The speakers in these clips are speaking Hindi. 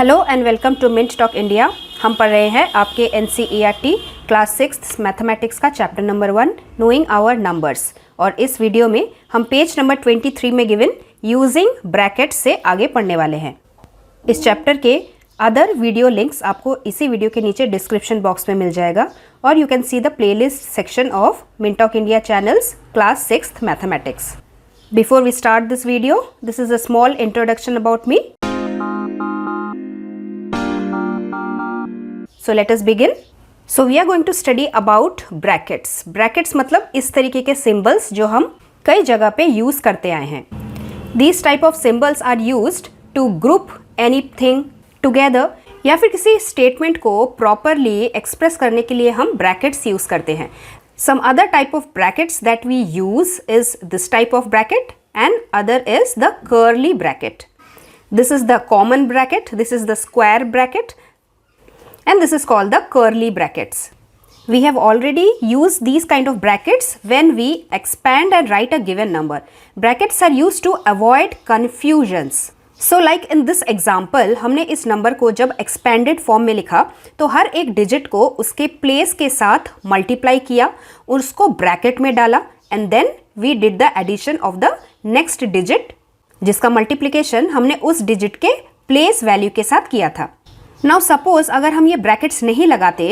Hello and welcome to Mint Talk India. हम पढ़ रहे हैं आपके NCERT क्लास 6 मैथमेटिक्स का chapter number 1 knowing our numbers. और इस वीडियो में हम पेज नंबर 23 में गिवन यूजिंग ब्रैकेट से आगे पढ़ने वाले हैं। इस चैप्टर के अदर वीडियो लिंक्स आपको इसी वीडियो के नीचे डिस्क्रिप्शन बॉक्स में मिल जाएगा और you can see the playlist section of Mint Talk India channels class 6 mathematics. Before we start this video, this is a small introduction about me. So let us begin. So we are going to study about brackets. Brackets मतलब इस तरीके के symbols जो हम कई जगह पे use करते आए हैं. These type of symbols are used to group anything together या फिर किसी statement को properly express करने के लिए हम brackets use करते हैं. Some other type of brackets that we use is this type of bracket and other is the curly bracket. This is the common bracket, this is the square bracket and this is called the curly brackets. We have already used these kind of brackets when we expand and write a given number. Brackets are used to avoid confusions. So like in this example, हमने इस नंबर को जब expanded form में लिखा तो हर एक डिजिट को उसके प्लेस के साथ मल्टीप्लाई किया और उसको ब्रैकेट में डाला and then we did the addition of the next digit जिसका मल्टीप्लिकेशन हमने उस डिजिट के प्लेस वैल्यू के साथ किया था। नाउ सपोज अगर हम ये ब्रैकेट्स नहीं लगाते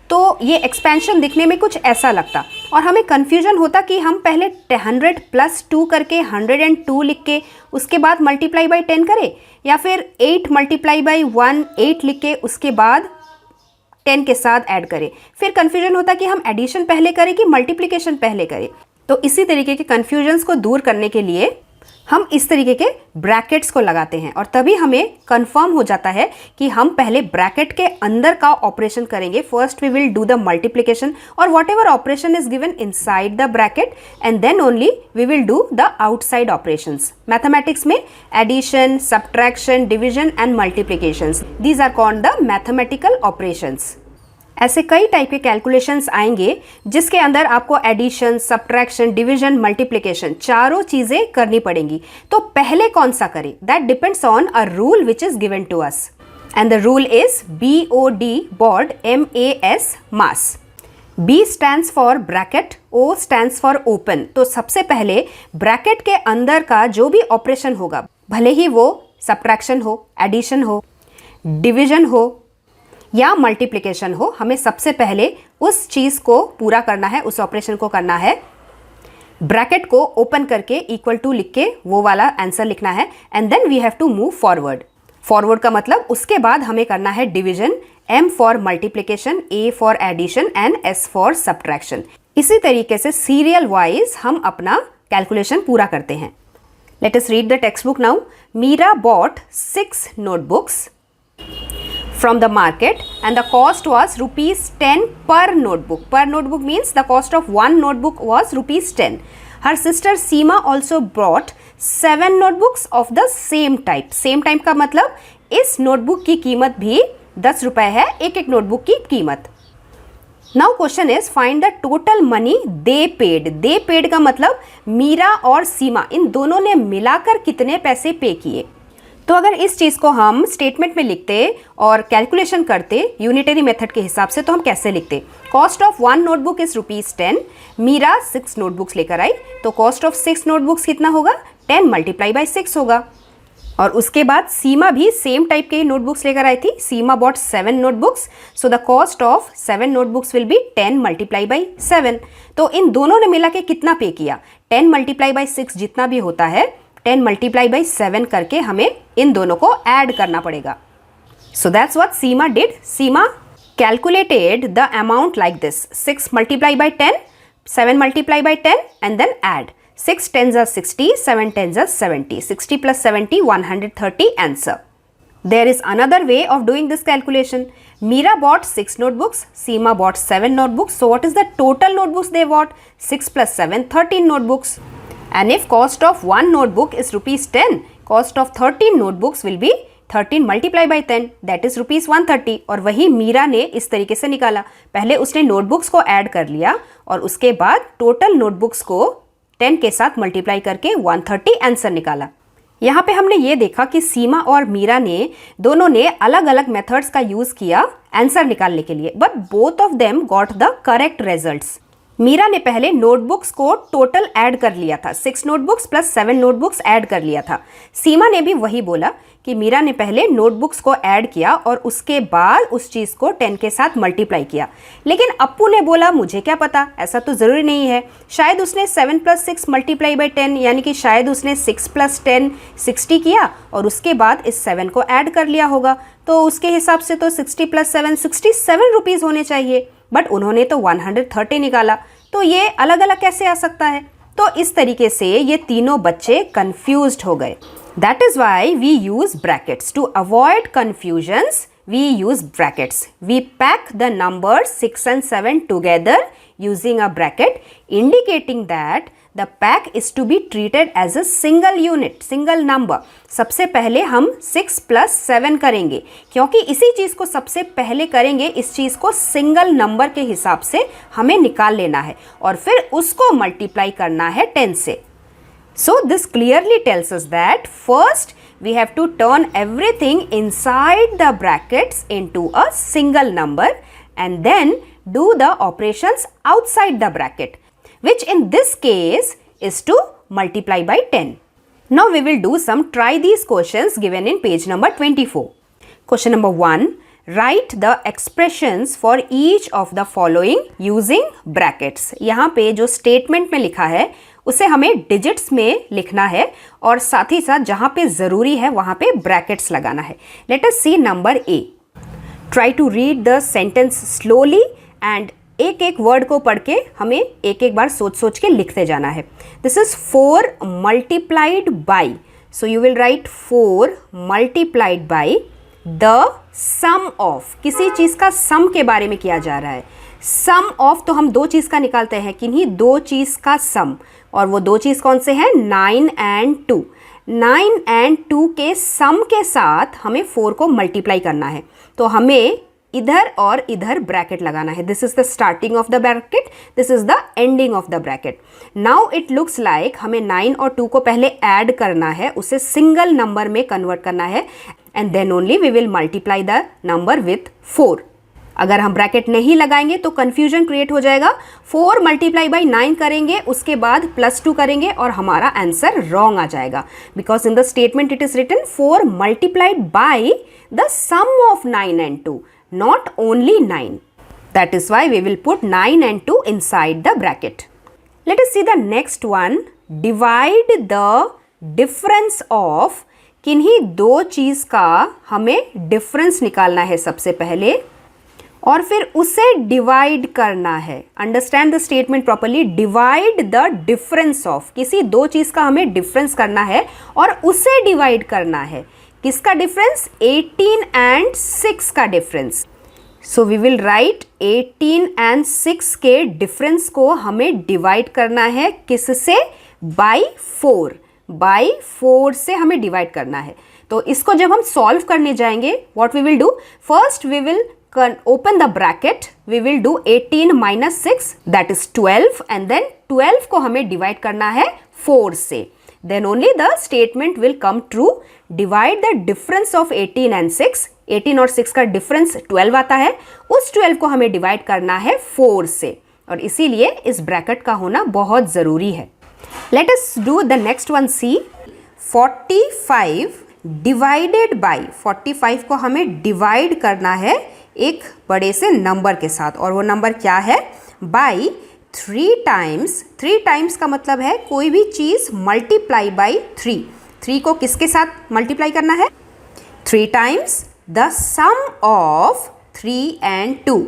तो ये एक्सपेंशन दिखने में कुछ ऐसा लगता और हमें कन्फ्यूजन होता कि हम पहले 100 + 2 करके 102 लिख के उसके बाद मल्टीप्लाई बाई 10 करें या फिर 8 मल्टीप्लाई बाई 1 8 लिख के उसके बाद 10 के साथ ऐड करें। फिर कन्फ्यूजन होता कि हम एडिशन पहले करें कि मल्टीप्लिकेशन पहले करें। तो इसी तरीके के कन्फ्यूजन्स को दूर करने के लिए हम इस तरीके के ब्रैकेट्स को लगाते हैं और तभी हमें कंफर्म हो जाता है कि हम पहले ब्रैकेट के अंदर का ऑपरेशन करेंगे। First we will do the multiplication और whatever operation is given inside the bracket and then only we will do the outside operations. Mathematics में addition, subtraction, division and multiplications, these are called the mathematical operations. ऐसे कई टाइप के कैलकुलेशंस आएंगे जिसके अंदर आपको एडिशन, सब्ट्रैक्शन, डिवीजन, मल्टीप्लिकेशन चारों चीज़ें करनी पड़ेंगी। तो पहले कौन सा करें, that depends on a rule which is given to us and the rule is BOD, BOD, MAS, MAS. B stands for bracket, O stands for open. तो सबसे पहले ब्रैकेट के अंदर का जो भी ऑपरेशन होगा, भले ही वो सब्ट्रैक्शन हो, एडिशन हो, डिवीजन हो या मल्टीप्लिकेशन हो, हमें सबसे पहले उस चीज़ को पूरा करना है, उस ऑपरेशन को करना है। ब्रैकेट को ओपन करके इक्वल टू लिख के वो वाला आंसर लिखना है and then we have to move forward. Forward का मतलब उसके बाद हमें करना है division, M for multiplication, A for addition and S for subtraction. इसी तरीके से सीरियल वाइज हम अपना कैलकुलेशन पूरा करते हैं। Let us read the textbook now. Meera bought 6 notebooks from the market and the cost was ₹10 per notebook. Per notebook means the cost of one notebook was ₹10. Her sister Seema also brought 7 notebooks of the same type. Same type का मतलब इस नोटबुक की कीमत भी 10 रुपए है, एक एक नोटबुक की कीमत। Now question is find the total money they paid. They paid का मतलब मीरा और सीमा इन दोनों ने मिलाकर कितने पैसे पे किए। तो अगर इस चीज़ को हम स्टेटमेंट में लिखते और कैलकुलेशन करते यूनिटरी मेथड के हिसाब से तो हम कैसे लिखते, cost of 1 notebook is ₹10। Meera 6 notebooks लेकर आई तो कॉस्ट ऑफ 6 नोटबुक्स कितना होगा, 10 मल्टीप्लाई बाई 6 होगा। और उसके बाद सीमा भी सेम टाइप के नोटबुक्स लेकर आई थी, Seema bought 7 notebooks, so the cost of 7 notebooks will be 10 multiply by 7। तो इन दोनों ने मिला के कितना पे किया, 10 मल्टीप्लाई बाई 6 जितना भी होता है 10 मल्टीप्लाई बाई 7 करके हमें इन दोनों को ऐड करना पड़ेगा। So that's what Seema did. Seema calculated the amount like this, 6 multiply by 10, 7 multiply by 10 and then add. 6 10s are 60, 7 10s are 70, 60 plus 70 130 answer. There is another way of doing this calculation. Meera bought 6 notebooks, Seema bought 7 notebooks. So what is the total notebooks they bought? 6 plus 7, 13 notebooks. And if cost of one notebook is ₹10, cost of 13 notebooks will be 13 multiplied by 10, that is ₹130। और वही मीरा ने इस तरीके से निकाला, पहले उसने नोटबुक्स को ऐड कर लिया और उसके बाद टोटल नोटबुक्स को 10 के साथ मल्टीप्लाई करके 130 आंसर निकाला। यहाँ पे हमने ये देखा कि सीमा और मीरा ने दोनों ने अलग अलग मेथड्स का यूज किया आंसर निकालने के लिए, but both of them got the correct results. Meera ने पहले नोटबुक्स को टोटल ऐड कर लिया था, 6 नोटबुक्स प्लस 7 नोटबुक्स ऐड कर लिया था। सीमा ने भी वही बोला कि मीरा ने पहले नोटबुक्स को ऐड किया और उसके बाद उस चीज़ को 10 के साथ मल्टीप्लाई किया। लेकिन अप्पू ने बोला मुझे क्या पता, ऐसा तो ज़रूरी नहीं है, शायद उसने 7 + 6 मल्टीप्लाई बाई 10, यानी कि शायद उसने 6 + 10 60 किया और उसके बाद इस 7 को ऐड कर लिया होगा, तो उसके हिसाब से तो 60 + 7 67 रुपीज़ होने चाहिए, बट उन्होंने तो 130 निकाला, तो ये अलग अलग कैसे आ सकता है। तो इस तरीके से ये तीनों बच्चे कंफ्यूज्ड हो गए। That is why we use brackets to avoid confusions. we use brackets. We pack the numbers 6 and 7 together using a bracket, indicating that the pack is to be treated as a single unit, single number. सबसे पहले हम 6 + 7 करेंगे, क्योंकि इसी चीज़ को सबसे पहले करेंगे, इस चीज़ को सिंगल नंबर के हिसाब से हमें निकाल लेना है और फिर उसको मल्टीप्लाई करना है 10 से. So this clearly tells us that first we have to turn everything inside the brackets into a single number and then do the operations outside the bracket, which in this case is to multiply by 10. Now we will do some try these questions given in page number 24. Question number 1. Write the expressions for each of the following using brackets. यहाँ पे जो statement में लिखा है उसे हमें digits में लिखना है और साथ ही साथ जहाँ पे ज़रूरी है वहाँ पे brackets लगाना है. Let us see number A. Try to read the sentence slowly and एक एक वर्ड को पढ़ के हमें एक एक बार सोच सोच के लिखते जाना है. This is 4 multiplied by. So you will write 4 multiplied by the sum of. किसी चीज़ का सम के बारे में किया जा रहा है. सम ऑफ तो हम दो चीज़ का निकालते हैं, किन्हीं दो चीज़ का सम, और वो दो चीज़ कौन से हैं? 9 and 2. 9 and 2 के सम के साथ हमें 4 को मल्टीप्लाई करना है, तो हमें इधर और इधर ब्रैकेट लगाना है. This is the starting of the bracket, this is the ending of the bracket. Now it looks like हमें 9 और 2 को पहले ऐड करना है, उसे सिंगल नंबर में कन्वर्ट करना है, and then only we will multiply the number with 4. अगर हम ब्रैकेट नहीं लगाएंगे तो कन्फ्यूजन क्रिएट हो जाएगा. 4 मल्टीप्लाई बाई 9 करेंगे, उसके बाद +2 करेंगे और हमारा आंसर रॉन्ग आ जाएगा, because in the statement it is written 4 multiplied by the sum of 9 and 2, not only 9. That is why we will put 9 and 2 inside the bracket. Let us see the next one. Divide the difference of. किन्हीं दो चीज़ का हमें डिफरेंस निकालना है सबसे पहले और फिर उसे डिवाइड करना है. Understand the statement properly. Divide the difference of. किसी दो चीज़ का हमें डिफरेंस करना है और उसे डिवाइड करना है. किसका डिफरेंस? 18 and 6 का difference. So we will write 18 and 6 के डिफरेंस को हमें डिवाइड करना है. किससे? बाई 4. बाई 4 से हमें डिवाइड करना है. तो इसको जब हम सॉल्व करने जाएंगे, what we will do? First we will open the bracket, we will do 18 minus 6, that is 12, and then 12 को हमें डिवाइड करना है 4 से. Then only the statement will come true. Divide the difference of 18 and 6. 18 और 6 का डिफरेंस 12 आता है, उस 12 को हमें डिवाइड करना है 4 से, और इसीलिए इस ब्रैकेट का होना बहुत ज़रूरी है. Let us do the next one. See, 45 divided by. 45 को हमें डिवाइड करना है एक बड़े से नंबर के साथ, और वो नंबर क्या है? By 3 times. 3 टाइम्स का मतलब है कोई भी चीज़ मल्टीप्लाई बाई 3. 3 को किसके साथ मल्टीप्लाई करना है? 3 times the sum of 3 and 2.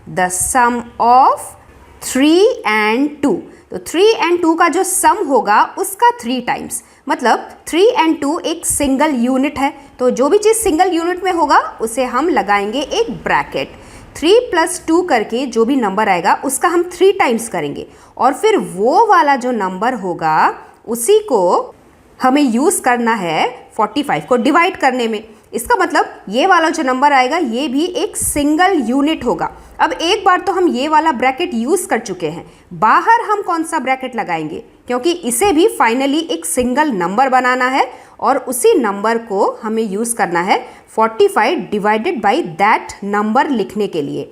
The sum of 3 and 2. तो 3 and 2 का जो सम होगा उसका 3 टाइम्स, मतलब 3 and 2 एक सिंगल यूनिट है, तो जो भी चीज़ सिंगल यूनिट में होगा उसे हम लगाएंगे एक ब्रैकेट. 3 + 2 करके जो भी नंबर आएगा उसका हम 3 टाइम्स करेंगे, और फिर वो वाला जो नंबर होगा उसी को हमें यूज़ करना है 45 को डिवाइड करने में. इसका मतलब ये वाला जो नंबर आएगा ये भी एक सिंगल यूनिट होगा. अब एक बार तो हम ये वाला ब्रैकेट यूज़ कर चुके हैं, बाहर हम कौन सा ब्रैकेट लगाएंगे, क्योंकि इसे भी फाइनली एक सिंगल नंबर बनाना है और उसी नंबर को हमें यूज़ करना है 45 डिवाइडेड बाई दैट नंबर लिखने के लिए।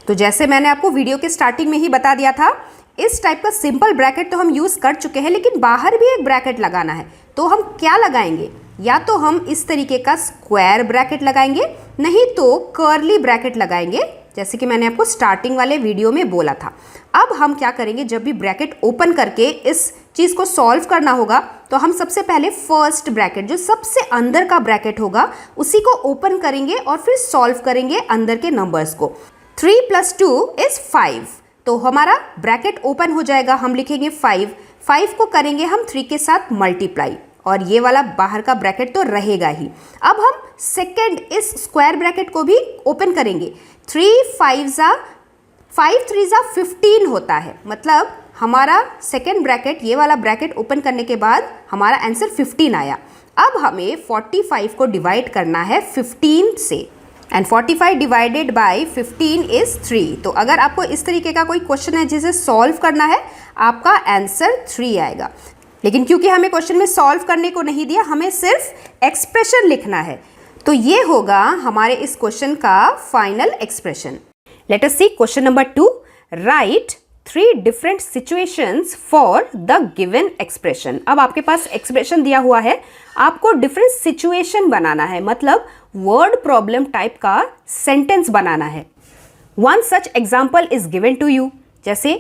तो जैसे मैंने आपको वीडियो के स्टार्टिंग में ही बता दिया था, इस टाइप का सिंपल ब्रैकेट तो हम यूज़ कर चुके हैं, लेकिन बाहर भी एक ब्रैकेट लगाना है। तो हम क्या लगाएंगे? या तो हम इस तरीके का स्क्वायर ब्रैकेट लगाएंगे, नहीं तो कर्ली ब्रैकेट लगाएंगे, जैसे कि मैंने आपको स्टार्टिंग वाले वीडियो में बोला था। अब हम क्या करेंगे, जब भी ब्रैकेट ओपन करके इस चीज़ को सॉल्व करना होगा, तो हम सबसे पहले फर्स्ट ब्रैकेट, जो सबसे अंदर का ब्रैकेट होगा, उसी को ओपन करेंगे और फिर सॉल्व करेंगे अंदर के नंबर्स को। 3 + 2 = 5, तो हमारा ब्रैकेट ओपन हो जाएगा। हम लिखेंगे 5 को करेंगे हम 3 के साथ मल्टीप्लाई, और ये वाला बाहर का ब्रैकेट तो रहेगा ही। अब हम सेकेंड इस स्क्वायर ब्रैकेट को भी ओपन करेंगे। 3 5 3 15 होता है, मतलब हमारा सेकेंड ब्रैकेट, ये वाला ब्रैकेट ओपन करने के बाद हमारा आंसर 15 आया। अब हमें 45 को डिवाइड करना है 15 से, एंड 45 डिवाइडेड बाई 15 = 3। तो अगर आपको इस तरीके का कोई क्वेश्चन है जिसे सॉल्व करना है, आपका आंसर 3 आएगा। लेकिन क्योंकि हमें क्वेश्चन में सॉल्व करने को नहीं दिया, हमें सिर्फ एक्सप्रेशन लिखना है, तो ये होगा हमारे इस क्वेश्चन का final expression. Let us see question number 2। Write 3 different situations for the given expression. अब आपके पास एक्सप्रेशन दिया हुआ है, आपको डिफरेंट सिचुएशन बनाना है, मतलब वर्ड प्रॉब्लम टाइप का सेंटेंस बनाना है। One such example is given to you. जैसे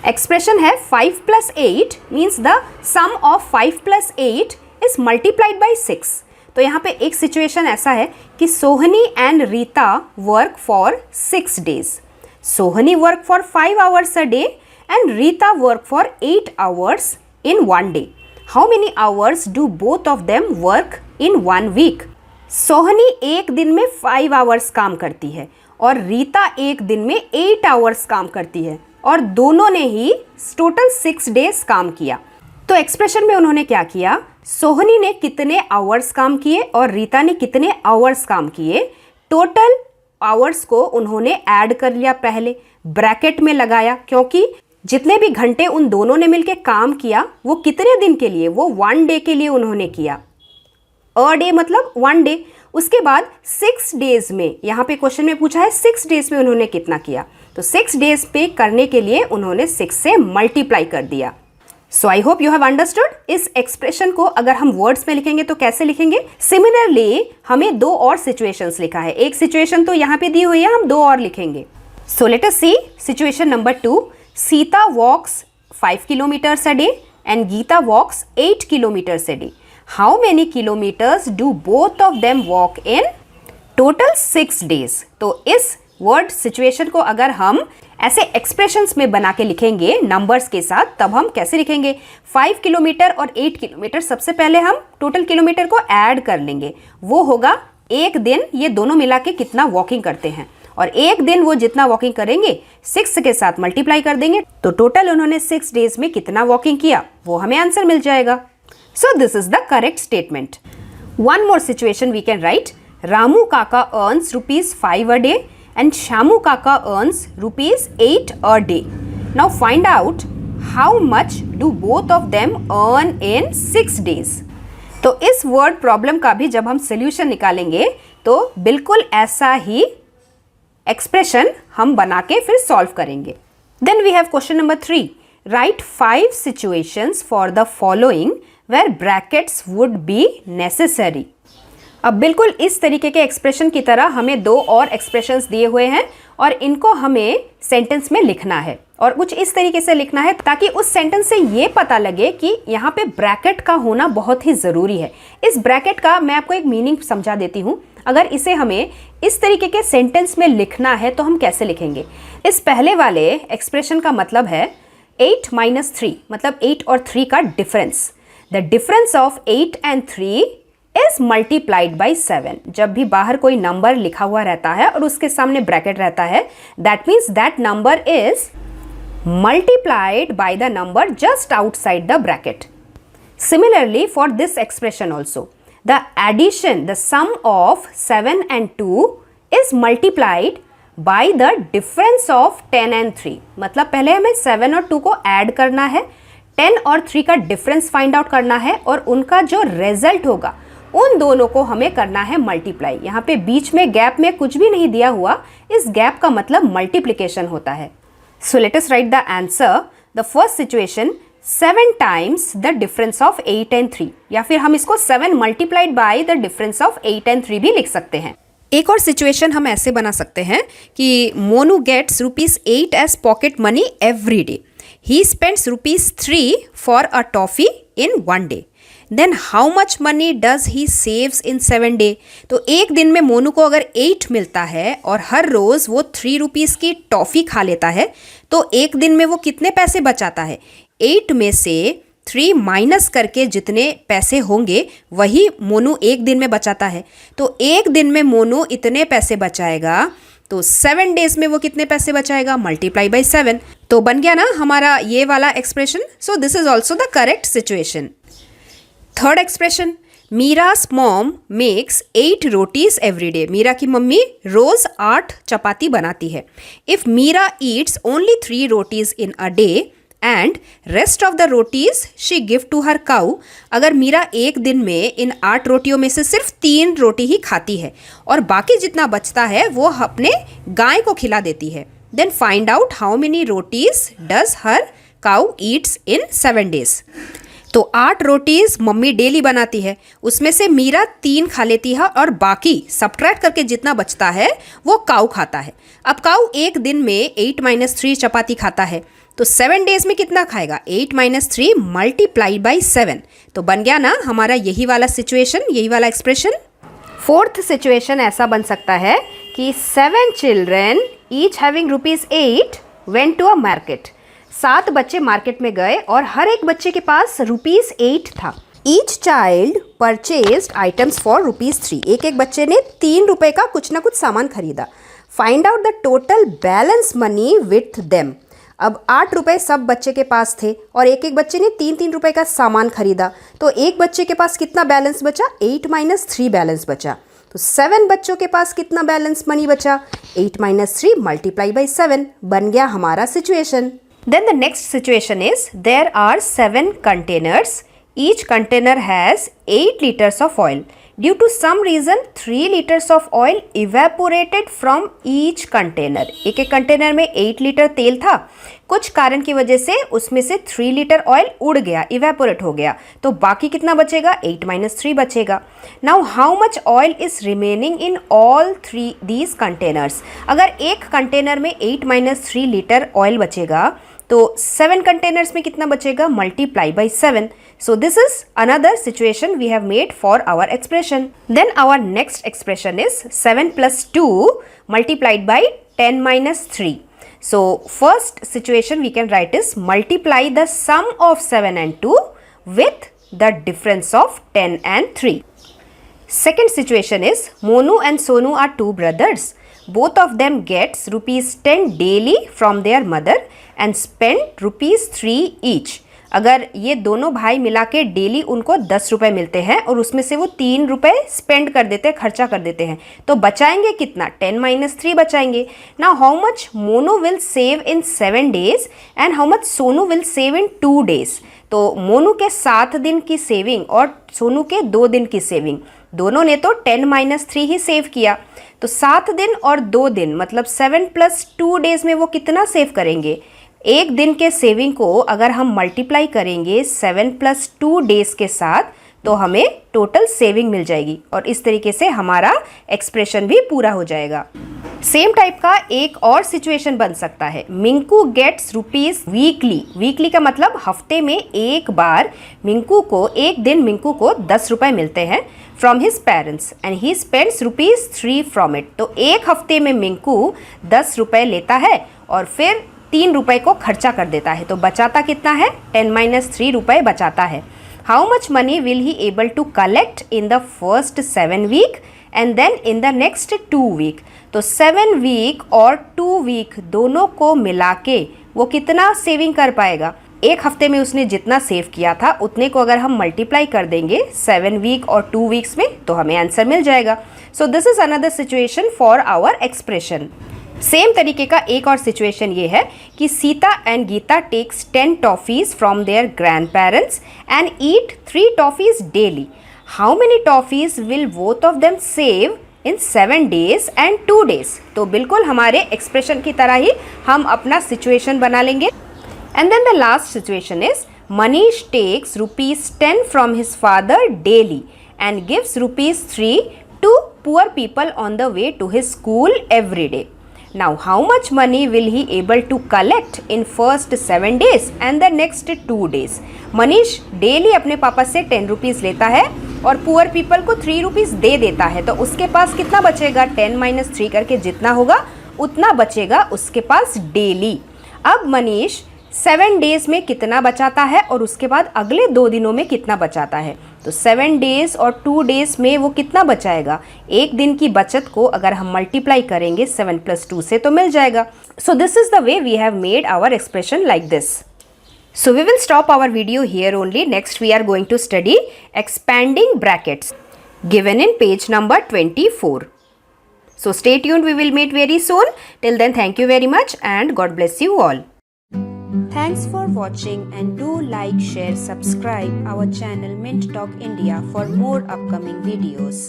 एक्सप्रेशन है 5 + 8 means the sum of 5 + 8 is multiplied by 6। तो यहाँ पे एक सिचुएशन ऐसा है कि Sohni and Rita work for 6 days। Sohni work for 5 hours a day and Rita work for 8 hours in 1 day. How many hours do both of them work in 1 week? सोहनी एक दिन में 5 hours काम करती है और रीता एक दिन में 8 hours काम करती है, और दोनों ने ही टोटल 6 days काम किया। तो एक्सप्रेशन में उन्होंने क्या किया, सोहनी ने कितने आवर्स काम किए और रीता ने कितने आवर्स काम किए, टोटल आवर्स को उन्होंने ऐड कर लिया, पहले ब्रैकेट में लगाया, क्योंकि जितने भी घंटे उन दोनों ने मिलकर काम किया वो कितने दिन के लिए, वो 1 day के लिए उन्होंने किया। अ डे मतलब 1 day। उसके बाद 6 days में, यहाँ पे क्वेश्चन में पूछा है 6 days में उन्होंने कितना किया, तो 6 days पे करने के लिए उन्होंने 6 से मल्टीप्लाई कर दिया। So I hope you have understood. इस एक्सप्रेशन को अगर हम वर्ड्स में लिखेंगे तो कैसे लिखेंगे? सिमिलरली हमें 2 और सिचुएशंस लिखा है, एक सिचुएशन तो यहाँ पे दी हुई है, हम 2 और लिखेंगे। So let us see situation number 2। Sita walks 5 kilometers a day and Geeta walks 8 kilometers a day. How many kilometers do both of them walk in total 6 days? तो इस वर्ड सिचुएशन को अगर हम ऐसे एक्सप्रेशंस में बना के लिखेंगे नंबर्स के साथ, तब हम कैसे लिखेंगे? 5 किलोमीटर और 8 किलोमीटर, सबसे पहले हम टोटल किलोमीटर को ऐड कर लेंगे, वो होगा एक दिन, ये दोनों मिला के कितना वॉकिंग करते हैं, और एक दिन वो जितना वॉकिंग करेंगे 6 के साथ मल्टीप्लाई कर देंगे, तो टोटल उन्होंने 6 days में कितना वॉकिंग किया वो हमें आंसर मिल जाएगा। So this is the correct statement. One more situation we can write. Ramu kaka earns ₹5 a day and Shamu Kaka earns ₹8 a day. Now find out how much do both of them earn in 6 days. तो इस वर्ड प्रॉब्लम का भी जब हम सोल्यूशन निकालेंगे तो बिल्कुल ऐसा ही एक्सप्रेशन हम बना के फिर सॉल्व करेंगे। Then we have question number 3. Write 5 situations for the following where brackets would be necessary. अब बिल्कुल इस तरीके के एक्सप्रेशन की तरह हमें 2 और एक्सप्रेशंस दिए हुए हैं, और इनको हमें सेंटेंस में लिखना है, और कुछ इस तरीके से लिखना है ताकि उस सेंटेंस से ये पता लगे कि यहाँ पे ब्रैकेट का होना बहुत ही ज़रूरी है। इस ब्रैकेट का मैं आपको एक मीनिंग समझा देती हूँ। अगर इसे हमें इस तरीके के सेंटेंस में लिखना है तो हम कैसे लिखेंगे? इस पहले वाले एक्सप्रेशन का मतलब है 8 - 3, मतलब 8 और 3 का difference. The difference of 8 and 3 is multiplied by 7। जब भी बाहर कोई नंबर लिखा हुआ रहता है और उसके सामने ब्रैकेट रहता है, that means that number is multiplied by the number just outside the bracket. Similarly for this expression also, the addition, the sum of 7 and 2 is multiplied by the difference of 10 and 3। मतलब पहले हमें 7 और 2 को ऐड करना है, 10 और 3 का डिफरेंस फाइंड आउट करना है और उनका जो रिजल्ट होगा उन दोनों को हमें करना है मल्टीप्लाई। यहाँ पे बीच में गैप में कुछ भी नहीं दिया हुआ, इस गैप का मतलब मल्टीप्लिकेशन होता है। सो let us right the answer. The first situation 7 times the difference of 8 and 3, या फिर हम इसको 7 multiplied by the difference of 8 and 3 भी लिख सकते हैं। एक और सिचुएशन हम ऐसे बना सकते हैं कि Monu gets ₹8 as pocket money every day. He spends ₹3 for a toffee in 1 day. Then how much money does he saves in 7 day. तो एक दिन में मोनू को अगर 8 मिलता है और हर रोज वो ₹3 की टॉफी खा लेता है, तो एक दिन में वो कितने पैसे बचाता है? 8 में से 3 माइनस करके जितने पैसे होंगे वही मोनू एक दिन में बचाता है। तो एक दिन में मोनू इतने पैसे बचाएगा, तो 7 डेज में वो कितने पैसे बचाएगा? Multiply by 7। तो बन गया ना हमारा ये वाला expression. So this is also the correct situation. Third expression, Meera's mom makes 8 rotis every day. Meera की मम्मी रोज 8 चपाती बनाती है। If Meera eats only 3 rotis in a day and rest of the rotis she give to her cow. अगर मीरा एक दिन में इन 8 रोटियों में से सिर्फ 3 रोटी ही खाती है और बाकी जितना बचता है वो अपने गाय को खिला देती है, then find out how many rotis does her cow eats in 7 days. तो 8 रोटीज मम्मी डेली बनाती है, उसमें से मीरा 3 खा लेती है और बाकी सबट्रैक्ट करके जितना बचता है वो काऊ खाता है। अब काऊ एक दिन में 8 - 3 चपाती खाता है, तो 7 डेज में कितना खाएगा? 8 - 3 मल्टीप्लाई बाई 7। तो बन गया ना हमारा यही वाला सिचुएशन, यही वाला एक्सप्रेशन। फोर्थ सिचुएशन ऐसा बन सकता है कि 7 children each having ₹8 went to a market. 7 बच्चे मार्केट में गए और हर एक बच्चे के पास ₹8 था। Each child purchased items for ₹3। एक बच्चे ने ₹3 का कुछ ना कुछ सामान खरीदा। Find out the total balance money with them. अब ₹8 सब बच्चे के पास थे और एक बच्चे ने ₹3 का सामान खरीदा, तो एक बच्चे के पास कितना बैलेंस बचा? 8 - 3 बैलेंस बचा। तो 7 बच्चों के पास कितना बैलेंस मनी बचा? 8 - 3 मल्टीप्लाई बाई 7। बन गया हमारा situation. Then the next situation is there are 7 containers. Each container has 8 liters of oil. Due to some reason 3 liters of oil evaporated from each container. एक कंटेनर में 8 लीटर तेल था, कुछ कारण की वजह से उसमें से 3 लीटर ऑयल उड़ गया, इवेपोरेट हो गया, तो बाकी कितना बचेगा? 8 - 3 बचेगा। Now how much oil is remaining in all 3 these containers. अगर एक कंटेनर में 8 - 3 लीटर ऑयल बचेगा, तो 7 कंटेनर्स में कितना बचेगा? Multiply by 7। So this is another situation we have made for our expression. Then our next expression is 7 + 2 multiplied by 10 - 3. So first situation we can write is multiply the sum of 7 and 2 with the difference of 10 and 3. Second situation is Monu and Sonu are 2 brothers. Both of them gets ₹10 daily from their mother and spend ₹3 each. अगर ये दोनों भाई मिला के डेली उनको ₹10 मिलते हैं और उसमें से वो ₹3 स्पेंड कर देते हैं, खर्चा कर देते हैं, तो बचाएंगे कितना? 10 - 3 बचाएंगे। Now how much Monu will save in 7 days and how much Sonu will save in 2 days. तो मोनू के 7 दिन की सेविंग और सोनू के 2 दिन की सेविंग, दोनों ने तो 10 - 3 ही सेव किया। तो 7 दिन और 2 दिन मतलब 7 + 2 डेज में वो कितना सेव करेंगे? एक दिन के सेविंग को अगर हम मल्टीप्लाई करेंगे 7 + 2 डेज के साथ, तो हमें टोटल सेविंग मिल जाएगी और इस तरीके से हमारा एक्सप्रेशन भी पूरा हो जाएगा। सेम टाइप का एक और सिचुएशन बन सकता है। Minku gets ₹, weekly. वीकली का मतलब हफ्ते में एक बार एक दिन मिंकू को ₹10 मिलते हैं from his parents and he spends ₹3 from it. तो एक हफ्ते में मिंकू ₹10 लेता है और फिर ₹3 को खर्चा कर देता है, तो बचाता कितना है? 10 - 3 बचाता है। How much money will he able to collect in the first 7 week and then in the next 2 week. तो 7 वीक और 2 वीक दोनों को मिला के वो कितना सेविंग कर पाएगा? एक हफ्ते में उसने जितना सेव किया था उतने को अगर हम मल्टीप्लाई कर देंगे 7 वीक और 2 वीक्स में, तो हमें आंसर मिल जाएगा। So this is another situation for our expression. Same तरीके का एक और सिचुएशन ये है कि Sita and Gita takes 10 toffees from their grandparents and eat 3 toffees daily. How many toffees will both of them save in 7 days and 2 days? तो बिल्कुल हमारे एक्सप्रेशन की तरह ही हम अपना सिचुएशन बना लेंगे. And then the last situation is Manish takes ₹10 from his father daily and gives ₹3 to poor people on the way to his school every day. Now how much money will he able to collect in first 7 days and the next 2 days? Manish daily अपने पापा से 10 रुपीज़ लेता है और पुअर पीपल को 3 रुपीज़ दे देता है, तो उसके पास कितना बचेगा? 10 - 3 करके जितना होगा उतना बचेगा उसके पास डेली. अब मनीष 7 days में कितना बचाता है और उसके बाद अगले 2 दिनों में कितना बचाता है? तो 7 days और 2 days में वो कितना बचाएगा? एक दिन की बचत को अगर हम मल्टीप्लाई करेंगे 7 + 2 से तो मिल जाएगा. So this is the way we have made our expression like this. So we will stop our video here only. Next we are going to study expanding brackets given in page number 24. So stay tuned, we will meet very soon. Till then, thank you very much and God bless you all. Thanks for watching and do like, share, subscribe our channel Mint Talk India for more upcoming videos.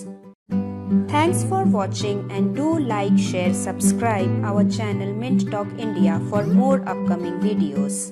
Thanks for watching and do like, share, subscribe our channel Mint Talk India for more upcoming videos.